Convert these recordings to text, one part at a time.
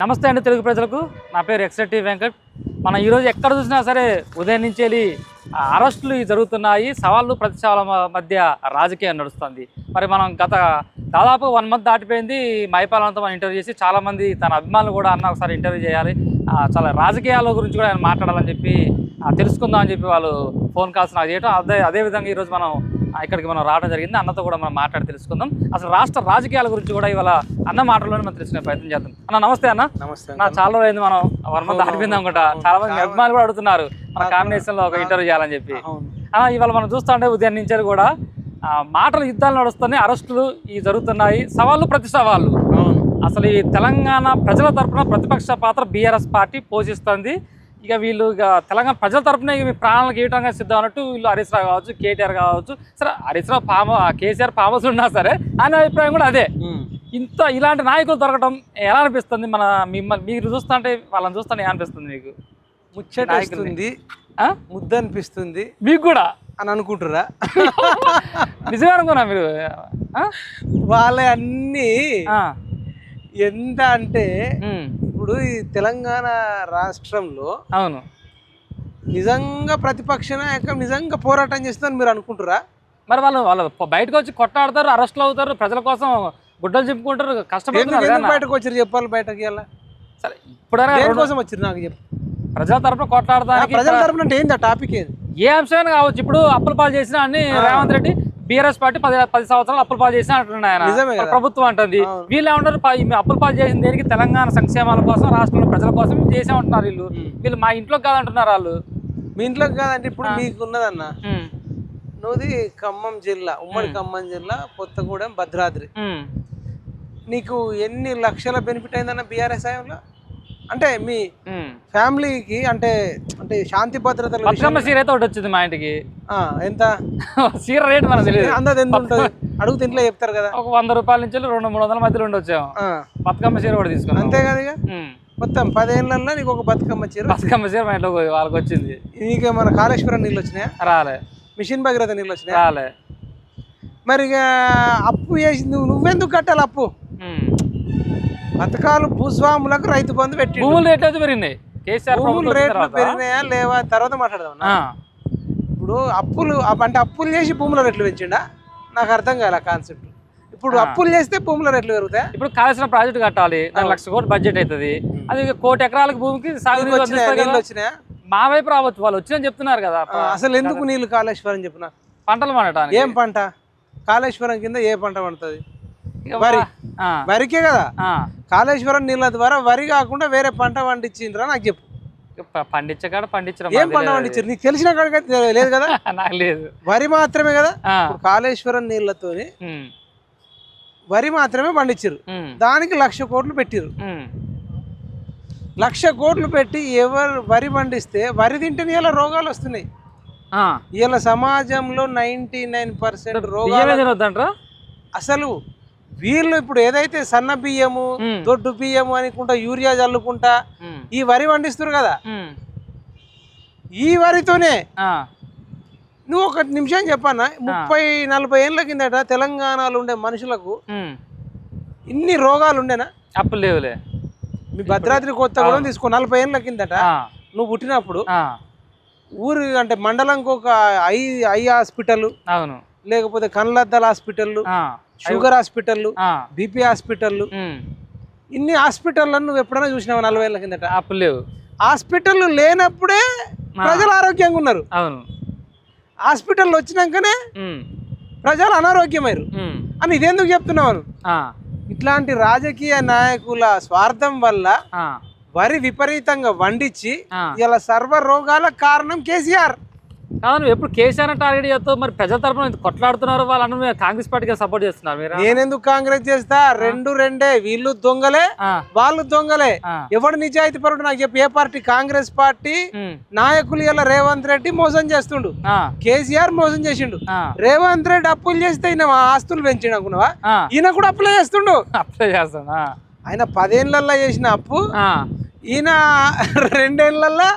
నమస్తే అండి తెలుగు ప్రజలకు. నా పేరు ఎక్స్ఎటి వెంకట్. మనం ఈరోజు ఎక్కడ చూసినా సరే ఉదయం నుంచి వెళ్ళి అరెస్టులు జరుగుతున్నాయి. సవాళ్ళు ప్రతిసవాళ్ళ మధ్య రాజకీయం నడుస్తుంది. మరి మనం దాదాపు 1 మంత్ దాటిపోయింది. మైపాలనతో మనం ఇంటర్వ్యూ చేసి చాలామంది తన అభిమానులు కూడా అన్న ఒకసారి ఇంటర్వ్యూ చేయాలి, చాలా రాజకీయాల గురించి కూడా ఆయన మాట్లాడాలని చెప్పి తెలుసుకుందాం అని చెప్పి వాళ్ళు ఫోన్ కాల్స్ నాకు చేయడం. అదేవిధంగా ఈరోజు మనం ఇక్కడికి మనం రావడం జరిగింది. అన్నతో కూడా మనం మాట్లాడి తెలుసుకుందాం. అసలు రాష్ట్ర రాజకీయాల గురించి కూడా ఇవాళ అన్న మాటల్లోనే మనం తెలుసుకునే ప్రయత్నం చేద్దాం. అన్న నమస్తే. అన్న నమస్తే. చాలా రోజు అయింది, మనం 1 మంత్ దాటిపోయింది అనుకుంటా. చాలా మంది అభిమానులు కూడా అడుగుతున్నారు మన కాంబినేషన్ లో ఒక ఇంటర్వ్యూ చేయాలని చెప్పి. ఇవాళ మనం చూస్తుంటే ఉదయం నుంచి కూడా మాటలు యుద్ధాలు నడుస్తున్నాయి, అరెస్టులు జరుగుతున్నాయి, సవాళ్ళు ప్రతి సవాళ్ళు. అసలు ఈ తెలంగాణ ప్రజల తరఫున ప్రతిపక్ష పాత్ర బీఆర్ఎస్ పార్టీ పోషిస్తుంది. ఇక వీళ్ళు తెలంగాణ ప్రజల తరఫున మీ ప్రాణాలకు ఇవ్వడానికి సిద్ధం అన్నట్టు వీళ్ళు హరీష్ రావు కావచ్చు, కేటీఆర్ కావచ్చు. సరే హరీష్ రావు కేసీఆర్ ఫామస్ ఉన్నా సరే ఆయన అభిప్రాయం కూడా అదే. ఇలాంటి నాయకులు దొరకడం ఎలా అనిపిస్తుంది? మీరు చూస్తుంటే వాళ్ళని చూస్తుంటే ఏమనిపిస్తుంది మీకు? ముచ్చటనిపిస్తుంది, ముద్ద అనిపిస్తుంది మీకు కూడా అని అనుకుంటారా? నిజమే అనుకున్నా మీరు. వాళ్ళ అన్ని ఎంత అంటే ఇప్పుడు ఈ తెలంగాణ రాష్ట్రంలో అవును నిజంగా ప్రతిపక్ష నాయకం నిజంగా పోరాటం చేస్తుందని మీరు అనుకుంటారా? మరి వాళ్ళు బయటకు వచ్చి కొట్టాడతారు, అరెస్టులు అవుతారు, ప్రజల కోసం గుడ్డలు చెప్పుకుంటారు, కష్టపడుతున్నారు. బయటకు వచ్చారు చెప్పాలి, బయటకి వెళ్ళా. సరే ఇప్పుడు కోసం వచ్చారు నాకు చెప్పు. ప్రజల తరఫున కొట్లాడతానికి. ప్రజల తరఫున అంటే ఏంది ఆ టాపిక్? ఏది ఏ అంశమైనా కావచ్చు. ఇప్పుడు అప్పుల పాలు చేసిన అన్ని రేవంత్ రెడ్డి బీఆర్ఎస్ పార్టీ 10 సంవత్సరాలు అప్పుల పాలు చేసిన అంటున్నాయి ఆయన. ప్రభుత్వం అంటుంది. వీళ్ళు ఏమంటారు, అప్పుల పాలు చేసిన దేనికి? తెలంగాణ సంక్షేమాల కోసం, రాష్ట్రంలో ప్రజల కోసం చేసామంటున్నారు వీళ్ళు మా ఇంట్లోకి కాదంటున్నారు. వాళ్ళు మీ ఇంట్లోకి కాదంటే ఇప్పుడు మీకు ఉన్నదన్న, నువ్వుది ఖమ్మం జిల్లా, ఉమ్మడి ఖమ్మం జిల్లా, కొత్తగూడెం, భద్రాద్రి. నీకు ఎన్ని లక్షల బెనిఫిట్ అయిందన్న బీఆర్ఎస్ హయాంలో? అంటే మీ ఫ్యామిలీకి అంటే అంటే శాంతి భద్రతలు. బతుకమ్మ సీర అయితే ఒకటి వచ్చింది మా ఇంటికి. ఎంత సీర రేట్ మనకు తెలియదు, అందదు ఎంత ఉంటుంది అడుగుతే ఇంట్లో చెప్తారు కదా. ఒక 100 రూపాయల నుంచి 200-300 మధ్యలో ఉండొచ్చాము. బతుకమ్మ చీర కూడా తీసుకున్నాం. అంతే కదా. ఇక మొత్తం 10 ఏళ్ళల్లో నీకు ఒక బతుకమ్మ చీర మా ఇంట్లో వాళ్ళకి వచ్చింది. నీకు మన కాళేశ్వరం నీళ్ళు వచ్చినాయా? రాలే. మిషన్ భగీరథ నీళ్ళు వచ్చినాయా? రాలే. మరి ఇక అప్పు చేసి నువ్వెందుకు కట్టాలి అప్పు? పథకాలు భూస్వాములకు రైతు బంధు పెట్టి భూములు రేట్లు అయితే పెరిగినాయి. కేసీఆర్ భూములు రేట్లు పెరిగినాయా లేవా తర్వాత మాట్లాడదాం. ఇప్పుడు అప్పులు చేసి భూముల రేట్లు పెంచిండా? నాకు అర్థం కాలే కాన్సెప్ట్. ఇప్పుడు అప్పులు చేస్తే భూముల రేట్లు పెరుగుతాయి. ఇప్పుడు కావాల్సిన ప్రాజెక్ట్ కట్టాలి, 1,00,000 కోట్లు బడ్జెట్ అవుతుంది. అది 1 కోటి ఎకరాలకు భూమికి సాగు వచ్చినాయా? మా వైపు రావచ్చు, వాళ్ళు వచ్చినా చెప్తున్నారు కదా. అసలు ఎందుకు నీళ్ళు కాళేశ్వరం చెప్పిన పంటలు పండటానికి. ఏం పంట? కాళేశ్వరం కింద ఏ పంట పండుతుంది? వరికే కదా. కాళేశ్వరం నీళ్ళ ద్వారా వరి కాకుండా వేరే పంట పండించిండ్రా నాకు చెప్పు. పండించకాడ పండించడం. ఏం పంట పండించారు నీకు తెలిసిన కాడికి లేదు కదా? నాకు లేదు. వరి మాత్రమే కదా. కాళేశ్వరం నీళ్లతో వరి మాత్రమే పండించారు. దానికి 1,00,000 కోట్లు పెట్టిరు. 1,00,000 కోట్లు పెట్టి వరి పండిస్తే వరి తింటే ఇలా రోగాలు వస్తున్నాయి. ఇలా సమాజంలో 99% రోగాలు. అసలు వీళ్ళు ఇప్పుడు ఏదైతే సన్న బియ్యము, దొడ్డు బియ్యము అనుకుంటా, యూరియా చల్లుకుంటా ఈ వరి పండిస్తారు కదా. ఈ వరితోనే నువ్వు ఒక నిమిషం చెప్పన్నా, 30-40 ఏళ్ళ కిందట తెలంగాణలో ఉండే మనుషులకు ఇన్ని రోగాలు ఉండేనా? అప్పుడు లేవులే. మీ భద్రాద్రి కొత్తగూడెం తీసుకో, 40 ఏళ్ళ కిందట నువ్వు పుట్టినప్పుడు ఊరు అంటే మండలంకి ఒక ఐ హాస్పిటల్, అవును, లేకపోతే కళ్ళద్దాల hospital, sugar hospital, BP hospital, ఇన్ని హాస్పిటల్లను నువ్వు ఎప్పుడైనా చూసినావు? 40 ఏళ్ళ కిందట అప్పుడు లేవు. హాస్పిటల్ లేనప్పుడే ప్రజలు ఆరోగ్యంగా ఉన్నారు. అవును. హాస్పిటల్ వచ్చినాకనే ప్రజలు అనారోగ్యమయ్యారు అని ఇదెందుకు చెప్తున్నావు? ఇట్లాంటి రాజకీయ నాయకుల స్వార్థం వల్ల వరి విపరీతంగా వండించి ఇలా సర్వ రోగాల కారణం కేసీఆర్. కాదు, ఎప్పుడు కేసీఆర్ టార్గెట్ చేస్తావు? మరి ప్రజల తరఫున కొట్లాడుతున్నారు వాళ్ళని కాంగ్రెస్ పార్టీకి సపోర్ట్ చేస్తున్నారు. నేనెందుకు కాంగ్రెస్ చేస్తా? రెండే. వీళ్ళు దొంగలే, వాళ్ళు దొంగలే. ఎవడు నిజాయితీ పరుడు నాకు చెప్పి? ఏ పార్టీ? కాంగ్రెస్ పార్టీ నాయకులు ఇలా రేవంత్ రెడ్డి మోసం చేస్తుండు, కేసీఆర్ మోసం చేసిండు. రేవంత్ రెడ్డి అప్పులు చేస్తే ఈయన ఆస్తులు పెంచిండు అనుకున్నావా? ఈయన కూడా అప్లై చేస్తుండు. ఆయన 10 ఏళ్ళల్లో చేసిన అప్పు ఈయన 2 ఏళ్లలో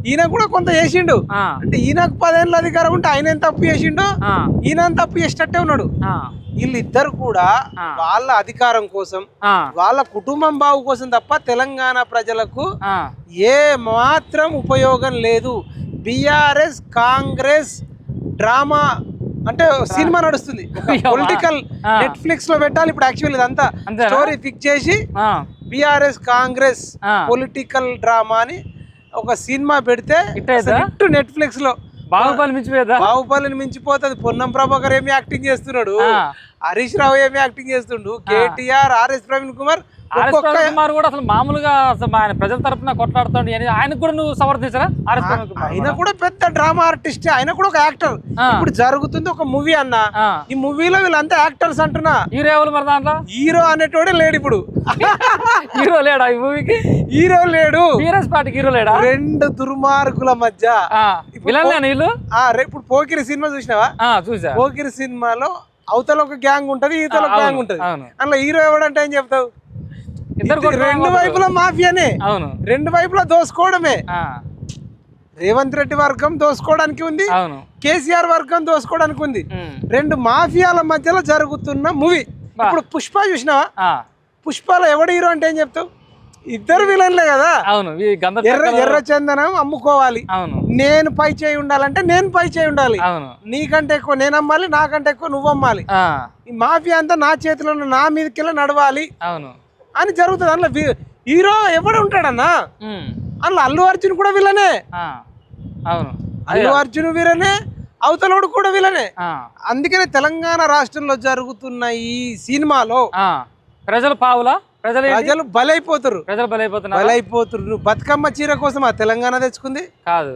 ఈయన కూడా కొంత చేసిండు. అంటే ఈయనకు 10 ఏళ్ళ అధికారం ఉంటే ఆయన ఎంత తప్పు చేసిండు, ఈయన తప్పు చేసేటట్టే ఉన్నాడు. వీళ్ళిద్దరు కూడా వాళ్ళ అధికారం కోసం వాళ్ళ కుటుంబం బాగు కోసం తప్ప తెలంగాణ ప్రజలకు ఏ మాత్రం ఉపయోగం లేదు. బిఆర్ఎస్ కాంగ్రెస్ డ్రామా అంటే సినిమా నడుస్తుంది, పొలిటికల్ నెట్ఫ్లిక్స్ లో పెట్టాలి ఇప్పుడు. యాక్చువల్ ఇదంతా స్టోరీ ఫిక్స్ చేసి బిఆర్ఎస్ కాంగ్రెస్ పొలిటికల్ డ్రామా అని ఒక సినిమా పెడితే నెట్ఫ్లిక్స్ లో బాహుబలిని మించిపోతుంది. పొన్నం ప్రభాకర్ ఏమి యాక్టింగ్ చేస్తున్నాడు, హరీష్ రావు ఏమి యాక్టింగ్ చేస్తుండు, కేటీఆర్, ఆర్ఎస్ ప్రవీణ్ కుమార్ కూడా అసలు మామూలుగా ఆయన ప్రజల తరపున కొట్లాడుతాడు అని ఆయన కూడా నువ్వు సమర్థించరా? ఆయన కూడా పెద్ద డ్రామా ఆర్టిస్ట్, ఆయన కూడా ఒక యాక్టర్. ఇప్పుడు జరుగుతుంది ఒక మూవీ అన్న, ఈ మూవీలో వీళ్ళంతా యాక్టర్స్ అంటున్నా. హీరో ఎవరు మరి దాంట్లో? హీరో అనేటోడే లేడు ఇప్పుడు. హీరో లేడా ఈ మూవీకి? హీరో లేడు. టీఆర్ఎస్ పార్టీకి హీరో లేడా? రెండు దుర్మార్గుల మధ్య ఇప్పుడు పోకిరి సినిమా చూసినావా? చూసా. పోకిరి సినిమాలో అవతల ఒక గ్యాంగ్ ఉంటది, ఈతల ఒక గ్యాంగ్ ఉంటది. అందులో హీరో ఎవడంటే ఏం చెప్తావు? రెండు వైపులా మాఫియానే, రెండు వైపులా దోసుకోవడమే. రేవంత్ రెడ్డి వర్గం దోసుకోవడానికి ఉంది, కేసీఆర్ వర్గం దోసుకోవడానికి ఉంది. రెండు మాఫియాల మధ్యలో జరుగుతున్న మూవీ. ఇప్పుడు పుష్ప చూసినావా? పుష్పలో ఎవడు హీరో అంటే ఏం చెప్తావు? ఇద్దరు విలన్లే కదా. ఎర్ర చందనం అమ్ముకోవాలి, నేను పై చేయి ఉండాలంటే నేను పై చేయి ఉండాలి, నీకంటే ఎక్కువ నేను అమ్మాలి, నాకంటే ఎక్కువ నువ్వు అమ్మాలి, ఈ మాఫియా అంతా నా చేతిలో నా మీదకి నడవాలి అని జరుగుతుంది. అందులో హీరో ఎవడు ఉంటాడన్నా? అందులో అల్లు అర్జున్ కూడా విలనే, అల్లు అర్జున్ విలనే, అవతలోడు కూడా విలనే. అందుకనే తెలంగాణ రాష్ట్రంలో జరుగుతున్న ఈ సినిమాలో ప్రజలు బలైపోతారు. నువ్వు బతుకమ్మ చీర కోసం ఆ తెలంగాణ తెచ్చుకుంది కాదు,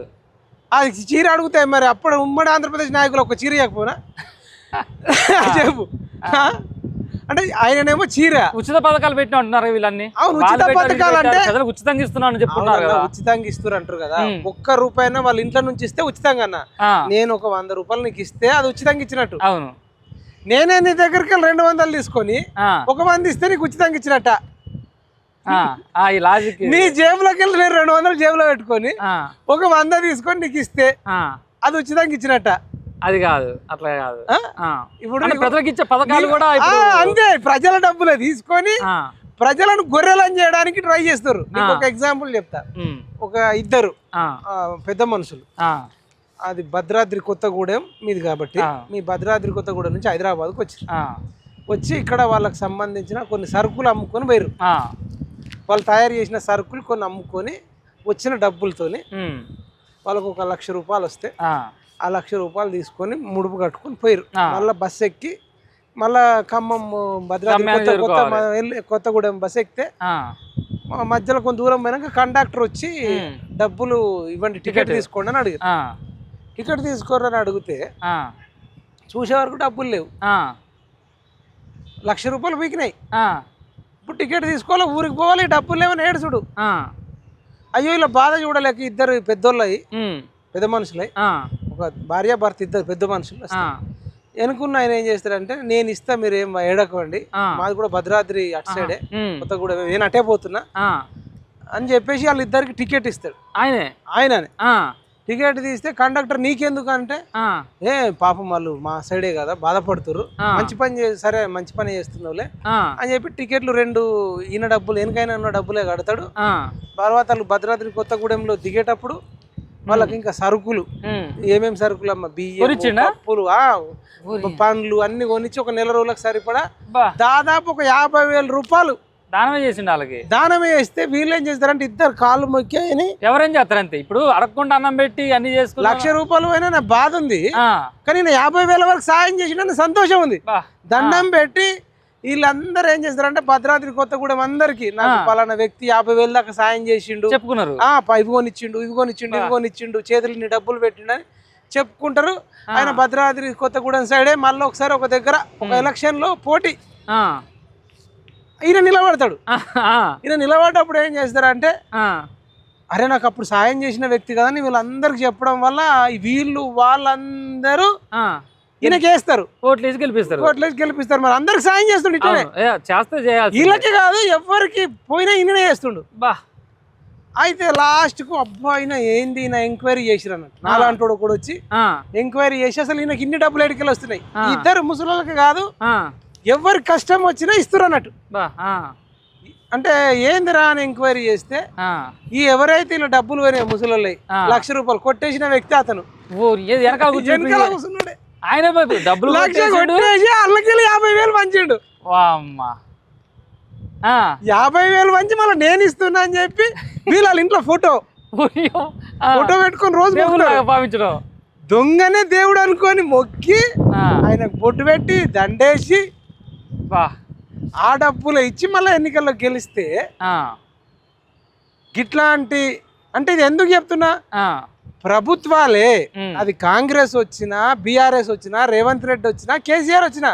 అది చీర అడుగుతాయి. మరి అప్పుడు ఉమ్మడి ఆంధ్రప్రదేశ్ నాయకులు ఒక చీర ఇవ్వకపోనా చెప్పు? అంటే ఆయననేమో చీర ఉచిత పథకాలు పెట్టిన అంటున్నారు వీళ్ళన్ని. అవును, ఉచిత పథకాలు అంటే ఉచితంగా ఇస్తున్నాను చెప్తున్నారు కదా. ఉచితంగా ఇస్తారు అంటారు కదా. ఒక్క రూపాయి వాళ్ళ ఇంట్లో నుంచి ఇస్తే ఉచితంగా అన్న, నేను ఒక 100 రూపాయలు నీకు ఇస్తే అది ఉచితంగా ఇచ్చినట్టు. అవును, నేనే నీ దగ్గరికి 200 తీసుకొని 100 ఇస్తే నీకు ఉచితంగా ఇచ్చినట్ట. నీ జేబులోకి వెళ్ళి నేను 200 జేబులో పెట్టుకొని 100 తీసుకొని నీకు ఇస్తే అది ఉచితంగా ఇచ్చినట్ట. అది కాదు, అట్లా కాదు. ఇప్పుడు ప్రజలకు ఇచ్చే పథకాలు కూడా అంతే, ప్రజల డబ్బులే తీసుకొని ప్రజలను గొర్రెలను చేయడానికి ట్రై చేస్తారు. ఒక ఎగ్జాంపుల్ చెప్తా. ఒక ఇద్దరు పెద్ద మనుషులు, అది భద్రాద్రి కొత్తగూడెం మీది కాబట్టి, మీ భద్రాద్రి కొత్తగూడెం నుంచి హైదరాబాద్కి వచ్చి ఇక్కడ వాళ్ళకి సంబంధించిన కొన్ని సరుకులు అమ్ముకొని పోయారు. వాళ్ళు తయారు చేసిన సరుకులు కొన్ని అమ్ముకొని వచ్చిన డబ్బులతోని వాళ్ళకు 1 లక్ష రూపాయలు వస్తే ఆ 1 లక్ష రూపాయలు తీసుకొని ముడుపు కట్టుకొని పోయారు. మళ్ళీ బస్సు ఎక్కి మళ్ళా ఖమ్మం భద్రాద్రి కొత్తగూడెం బస్సు ఎక్కితే మధ్యలో కొంత దూరం పోయినాక కండక్టర్ వచ్చి డబ్బులు ఇవ్వండి, టికెట్ తీసుకోండి అని అడిగారు. టికెట్ తీసుకోరని అడిగితే చూసే వరకు డబ్బులు లేవు, 1 లక్ష రూపాయలు పీకినాయి. ఇప్పుడు టికెట్ తీసుకోవాలి, ఊరికి పోవాలి, డబ్బులు లేవని ఏడుచుడు. అయ్యో ఇలా బాధ చూడలేక ఇద్దరు పెద్దోళ్ళయి, పెద్ద మనుషులై, ఒక భార్య భర్త, ఇద్దరు పెద్ద మనుషులు వెనుకున్న ఆయన ఏం చేస్తారంటే, నేను ఇస్తా మీరు ఏం ఏడకండి, మాది కూడా భద్రాద్రి అటు సైడే కొత్తగూడెం, నేను అటే పోతున్నా అని చెప్పేసి వాళ్ళిద్దరికి టికెట్ ఇస్తాడు ఆయననే. టికెట్ తీస్తే కండక్టర్ నీకెందుకు అంటే, ఏ పాపం వాళ్ళు మా సైడే కదా బాధపడుతురు, మంచి పని సరే మంచి పని చేస్తున్నావులే అని చెప్పి టికెట్లు 2 ఈయన డబ్బులు వెనకైనా ఉన్న డబ్బులే కడతాడు. తర్వాత వాళ్ళు భద్రాద్రి కొత్తగూడెంలో దిగేటప్పుడు వాళ్ళకి ఇంకా సరుకులు, ఏమేమి సరుకులు అమ్మ, బియ్యం, పప్పులు, పండ్లు అన్ని కొనిచ్చి 1 నెల రోజులకు సరిపడా దాదాపు ఒక 50,000 రూపాయలు దానమే చేసిండు. వాళ్ళకి దానమే చేస్తే వీళ్ళు ఏం చేస్తారంటే ఇద్దరు కాళ్ళు మొక్కి ఎవరేం చేస్తారంతే. ఇప్పుడు అడగకుండా అన్నం పెట్టి అన్ని చేసుకుని 1 లక్ష రూపాయలు అయినా నా బాధ ఉంది, కానీ 50,000 వరకు సాయం చేసిన సంతోషం ఉంది. దండం పెట్టి వీళ్ళందరూ ఏం చేస్తారంటే భద్రాద్రి కొత్తగూడెం అందరికి, నాకు పలానా వ్యక్తి 50,000 దాకా సాయం చేసిండు చెప్పుకున్నారు, ఇవి కొనిచ్చిండు, చేతులు డబ్బులు పెట్టిండు అని చెప్పుకుంటారు. ఆయన భద్రాద్రి కొత్తగూడెం సైడే మళ్ళీ ఒకసారి ఒక దగ్గర ఒక ఎలక్షన్ లో పోటీ ఈయన నిలబడతాడు. ఈయన నిలబడ్డప్పుడు ఏం చేస్తారంటే, అరే నాకు అప్పుడు సాయం చేసిన వ్యక్తి కదా అని వీళ్ళందరికి చెప్పడం వల్ల వీళ్ళు వాళ్ళందరూ ఈయనకేస్తారు, ఓట్లేసి గెలిపిస్తారు. మరి అందరికి సాయం చేస్తుండే, వీళ్ళకి కాదు ఎవరికి పోయినా ఈయననే చేస్తుండు. అయితే లాస్ట్ కు అబ్బా ఆయన ఏంది ఈయన ఎంక్వైరీ చేసిరు అన్నట్టు నాలాంటోడు కూడా వచ్చి ఎంక్వైరీ చేసి అసలు ఈయనకి ఇన్ని డబ్బులు ఎడికెళ్ళి వస్తున్నాయి ఇద్దరు ముసలికి కాదు ఎవరి కష్టం వచ్చినా ఇస్తారు అన్నట్టు అంటే ఏందిరా అని ఎంక్వైరీ చేస్తే ఈ ఎవరైతే ఇలా డబ్బులు పోయినాయి ముసలి ₹1,00,000 కొట్టేసిన వ్యక్తి అతను వెనకాల కూర్చున్నాడే ఆయన డబ్బులు కొట్టేసి అల్లకెళ్ళి 50,000 పంచిండు 50,000 పంచి మళ్ళీ నేను ఇస్తున్నా అని చెప్పి వీళ్ళ ఇంట్లో ఫోటో పెట్టుకొని రోజు భావించడం దొంగనే దేవుడు అనుకొని మొక్కి ఆయనకు బొట్టు పెట్టి దండేసి ఆ డబ్బులు ఇచ్చి మళ్ళీ ఎన్నికల్లో గెలిస్తే గిట్లాంటి అంటే ఇది ఎందుకు చెప్తున్నా ప్రభుత్వాలే అది కాంగ్రెస్ వచ్చినా బీఆర్ఎస్ వచ్చినా రేవంత్ రెడ్డి వచ్చినా కేసీఆర్ వచ్చినా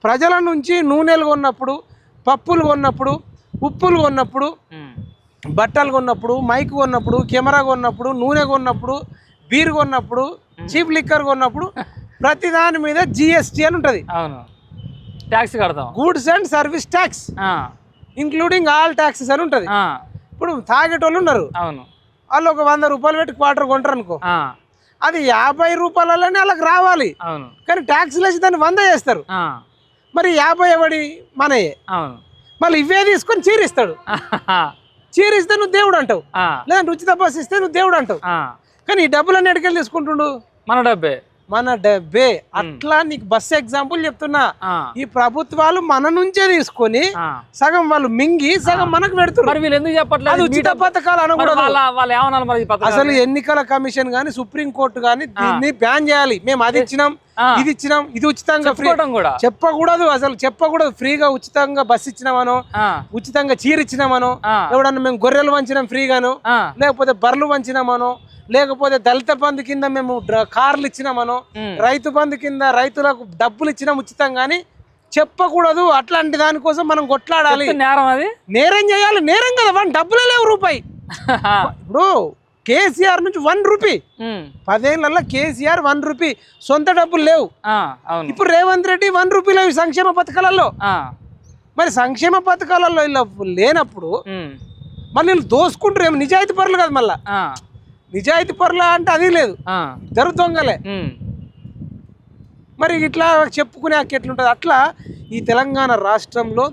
ప్రజల నుంచి నూనెలు కొన్నప్పుడు పప్పులు కొన్నప్పుడు ఉప్పులు కొన్నప్పుడు బట్టలు కొన్నప్పుడు మైక్ కొన్నప్పుడు కెమెరా కొన్నప్పుడు నూనె కొన్నప్పుడు బీర్ కొన్నప్పుడు చీప్ లిక్కర్ కొన్నప్పుడు ప్రతి దాని మీద జిఎస్టీ అని ఉంటుంది ట్యాక్స్ కడతాం goods and service tax including all taxes అని ఉంటుంది ఇప్పుడు తాగేటోళ్ళు ఉన్నారు వాళ్ళు ఒక ₹100 పెట్టి క్వార్టర్ కొంటారు అనుకో అది ₹50 వాళ్ళకి రావాలి కానీ ట్యాక్స్ లేసి దాన్ని 100 చేస్తారు మరి 50 ఎవడి మనయే మళ్ళీ ఇవే తీసుకొని చీరిస్తాడు చీరిస్తే నువ్వు దేవుడు అంటావు లేదంటే ఉచిత బస్సు ఇస్తే నువ్వు దేవుడు అంటావు కానీ ఈ డబ్బులన్నీ ఎక్కడికెళ్ళి తీసుకుంటుండు మన డబ్బే అట్లా నీకు బస్సు ఎగ్జాంపుల్ చెప్తున్నా ఈ ప్రభుత్వాలు మన నుంచే తీసుకొని సగం వాళ్ళు మింగి సగం మనకు పెడుతున్నారు వీళ్ళు ఎందుకు చెప్పట్లేదు ఉచిత పథకాలు అనకూడదు అసలు ఎన్నికల కమిషన్ గానీ సుప్రీం కోర్టు గానీ దీన్ని బ్యాన్ చేయాలి మేము అది ఇచ్చినాం ఇది ఇచ్చినాం ఇది ఉచితంగా ఫ్రీ చెప్పకూడదు అసలు చెప్పకూడదు ఫ్రీగా ఉచితంగా బస్సు ఇచ్చినామనో ఉచితంగా చీర ఇచ్చినామనో ఎవడన్నా మేము గొర్రెలు వంచినాం ఫ్రీగాను లేకపోతే బర్రెలు వంచినామనో లేకపోతే దళిత బంధు కింద మేము కార్లు ఇచ్చినామనో రైతు బంధు కింద రైతులకు డబ్బులు ఇచ్చినాం ఉచితంగా అని చెప్పకూడదు అట్లాంటి దానికోసం మనం కొట్లాడాలి నేరం చేయాలి నేరం కదా డబ్బులే లేవు రూపాయి ఇప్పుడు కేసీఆర్ నుంచి ₹1 10 ఏళ్లలో కేసీఆర్ ₹1 సొంత డబ్బులు లేవు ఇప్పుడు రేవంత్ రెడ్డి ₹1 లేవు సంక్షేమ పథకాలలో మరి సంక్షేమ పథకాలలో ఇలా లేనప్పుడు మళ్ళీ వీళ్ళు దోసుకుంటారు ఏమో నిజాయితీ పరులు కదా మళ్ళా నిజాయితీ పరుల అంటే అది లేదు ఇద్దరు దొంగలే మరి ఇట్లా చెప్పుకునే ఎట్లుంటది అట్లా ఈ తెలంగాణ రాష్ట్రంలో